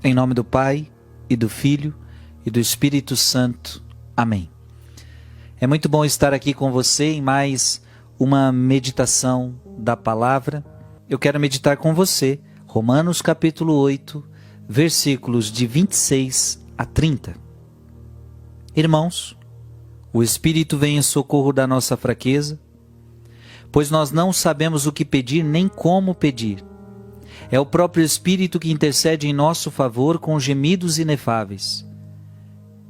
Em nome do Pai, e do Filho, e do Espírito Santo. Amém. É muito bom estar aqui com você em mais uma meditação da palavra. Eu quero meditar com você Romanos capítulo 8, versículos de 26 a 30. Irmãos, o Espírito vem em socorro da nossa fraqueza, pois nós não sabemos o que pedir nem como pedir. É o próprio Espírito que intercede em nosso favor com gemidos inefáveis.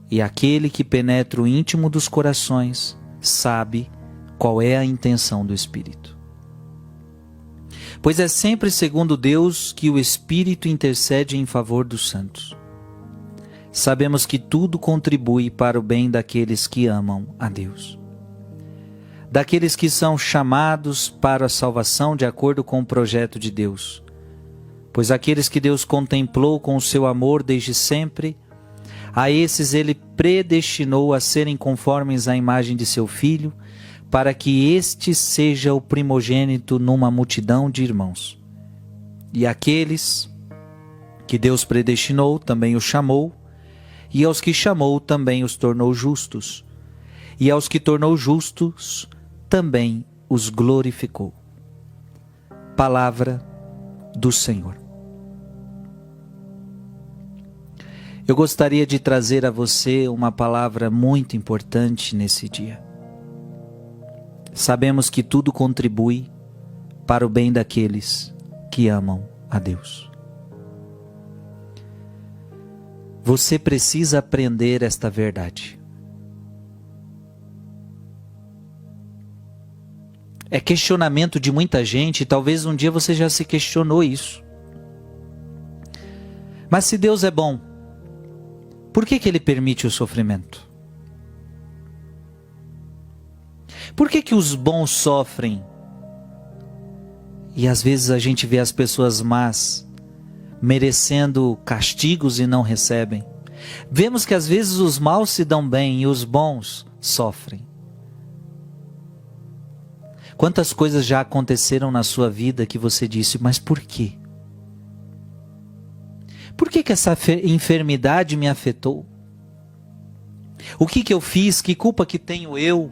E aquele que penetra o íntimo dos corações sabe qual é a intenção do Espírito. Pois é sempre segundo Deus que o Espírito intercede em favor dos santos. Sabemos que tudo contribui para o bem daqueles que amam a Deus, daqueles que são chamados para a salvação de acordo com o projeto de Deus. Pois aqueles que Deus contemplou com o seu amor desde sempre, a esses ele predestinou a serem conformes à imagem de seu Filho, para que este seja o primogênito numa multidão de irmãos. E aqueles que Deus predestinou também os chamou, e aos que chamou também os tornou justos, e aos que tornou justos também os glorificou. Palavra do Senhor. Eu gostaria de trazer a você uma palavra muito importante nesse dia. Sabemos que tudo contribui para o bem daqueles que amam a Deus. Você precisa aprender esta verdade. É questionamento de muita gente, e talvez um dia você já se questionou isso. Mas se Deus é bom, por que Ele permite o sofrimento? Por que os bons sofrem? E às vezes a gente vê as pessoas más merecendo castigos e não recebem. Vemos que às vezes os maus se dão bem e os bons sofrem. Quantas coisas já aconteceram na sua vida que você disse, mas por quê? Por que essa enfermidade me afetou? O que eu fiz? Que culpa que tenho eu?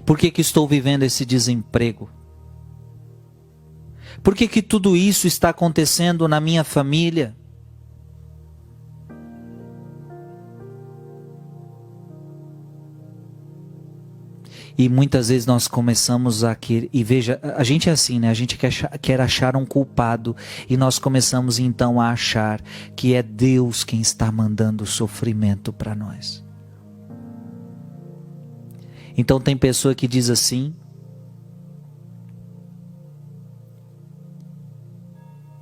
Por que estou vivendo esse desemprego? Por que tudo isso está acontecendo na minha família? E muitas vezes nós começamos a querer, e veja, a gente é assim, né? A gente quer achar um culpado, e nós começamos então a achar que é Deus quem está mandando o sofrimento para nós. Então tem pessoa que diz assim,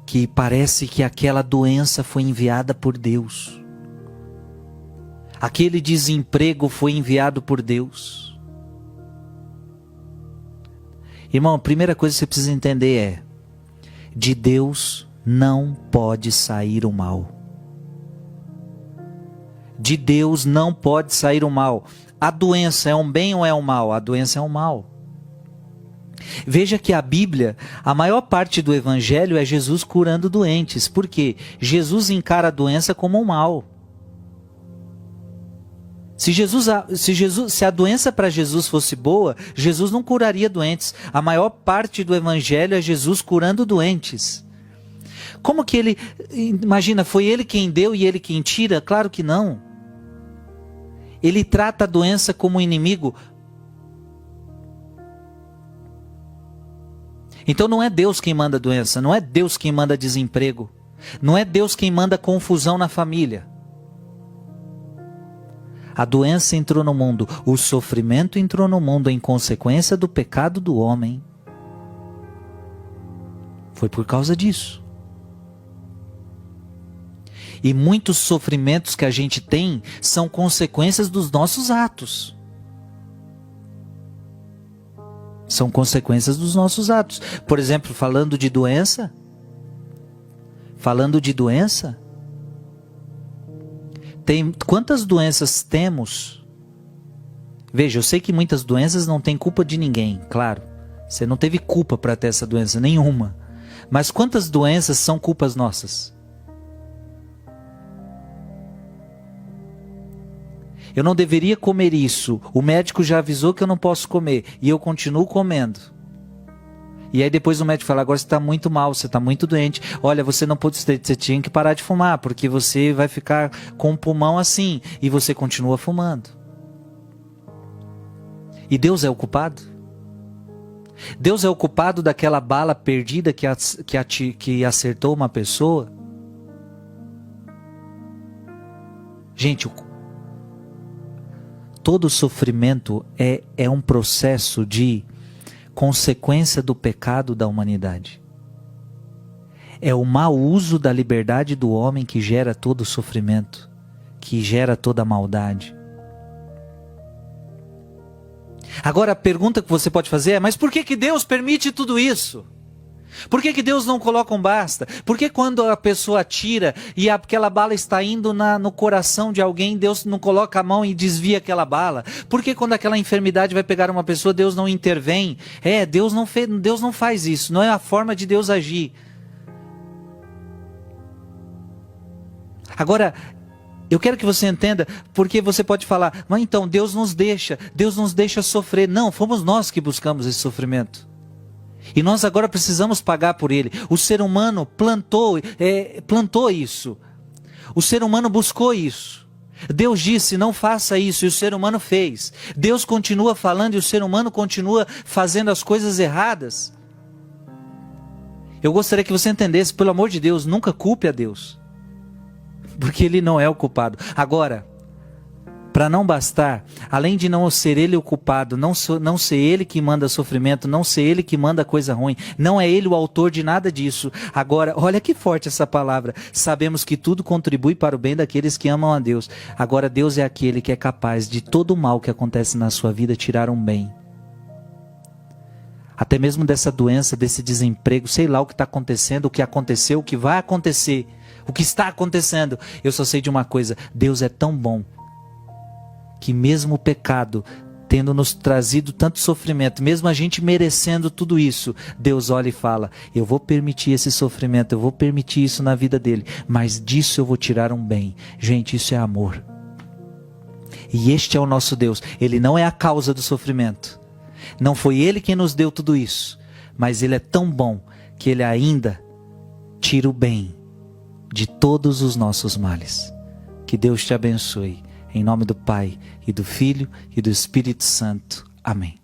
que parece que aquela doença foi enviada por Deus. Aquele desemprego foi enviado por Deus. Irmão, a primeira coisa que você precisa entender é: de Deus não pode sair o mal. De Deus não pode sair o mal. A doença é um bem ou é um mal? A doença é um mal. Veja que a Bíblia, a maior parte do Evangelho é Jesus curando doentes. Por quê? Jesus encara a doença como um mal. Se a doença para Jesus fosse boa, Jesus não curaria doentes. A maior parte do Evangelho é Jesus curando doentes. Como que ele, imagina, foi ele quem deu e ele quem tira? Claro que não. Ele trata a doença como um inimigo. Então não é Deus quem manda a doença, não é Deus quem manda desemprego, não é Deus quem manda confusão na família. A doença entrou no mundo, o sofrimento entrou no mundo em consequência do pecado do homem. Foi por causa disso. E muitos sofrimentos que a gente tem são consequências dos nossos atos. São consequências dos nossos atos. Por exemplo, falando de doença, quantas doenças temos? Veja, eu sei que muitas doenças não têm culpa de ninguém, claro. Você não teve culpa para ter essa doença, nenhuma. Mas quantas doenças são culpas nossas? Eu não deveria comer isso. O médico já avisou que eu não posso comer. E eu continuo comendo. E aí depois o médico fala, agora você está muito mal, você está muito doente. Olha, você não pode, você tinha que parar de fumar, porque você vai ficar com o pulmão assim. E você continua fumando. E Deus é o culpado? Deus é o culpado daquela bala perdida que acertou uma pessoa? Gente, todo sofrimento é um processo de consequência do pecado da humanidade. É o mau uso da liberdade do homem que gera todo o sofrimento, que gera toda a maldade. Agora a pergunta que você pode fazer é, mas por que Deus permite tudo isso? Por que Deus não coloca um basta? Por que quando a pessoa atira e aquela bala está indo no coração de alguém, Deus não coloca a mão e desvia aquela bala? Por que quando aquela enfermidade vai pegar uma pessoa, Deus não intervém? Deus não faz isso, não é a forma de Deus agir. Agora, eu quero que você entenda, porque você pode falar, mas então Deus nos deixa sofrer. Não, fomos nós que buscamos esse sofrimento. E nós agora precisamos pagar por ele. O ser humano plantou isso. O ser humano buscou isso. Deus disse, não faça isso, e o ser humano fez. Deus continua falando e o ser humano continua fazendo as coisas erradas. Eu gostaria que você entendesse, pelo amor de Deus, nunca culpe a Deus. Porque ele não é o culpado. Agora, para não bastar, além de não ser ele o culpado, não ser ele que manda sofrimento, não ser ele que manda coisa ruim, não é ele o autor de nada disso. Agora, olha que forte essa palavra. Sabemos que tudo contribui para o bem daqueles que amam a Deus. Agora, Deus é aquele que é capaz de todo o mal que acontece na sua vida tirar um bem. Até mesmo dessa doença, desse desemprego, sei lá o que está acontecendo, o que aconteceu, o que vai acontecer, o que está acontecendo. Eu só sei de uma coisa, Deus é tão bom, que mesmo o pecado, tendo nos trazido tanto sofrimento, mesmo a gente merecendo tudo isso, Deus olha e fala, eu vou permitir esse sofrimento, eu vou permitir isso na vida dele, mas disso eu vou tirar um bem. Gente, isso é amor. E este é o nosso Deus, ele não é a causa do sofrimento. Não foi ele quem nos deu tudo isso, mas ele é tão bom que ele ainda tira o bem de todos os nossos males. Que Deus te abençoe. Em nome do Pai, e do Filho, e do Espírito Santo. Amém.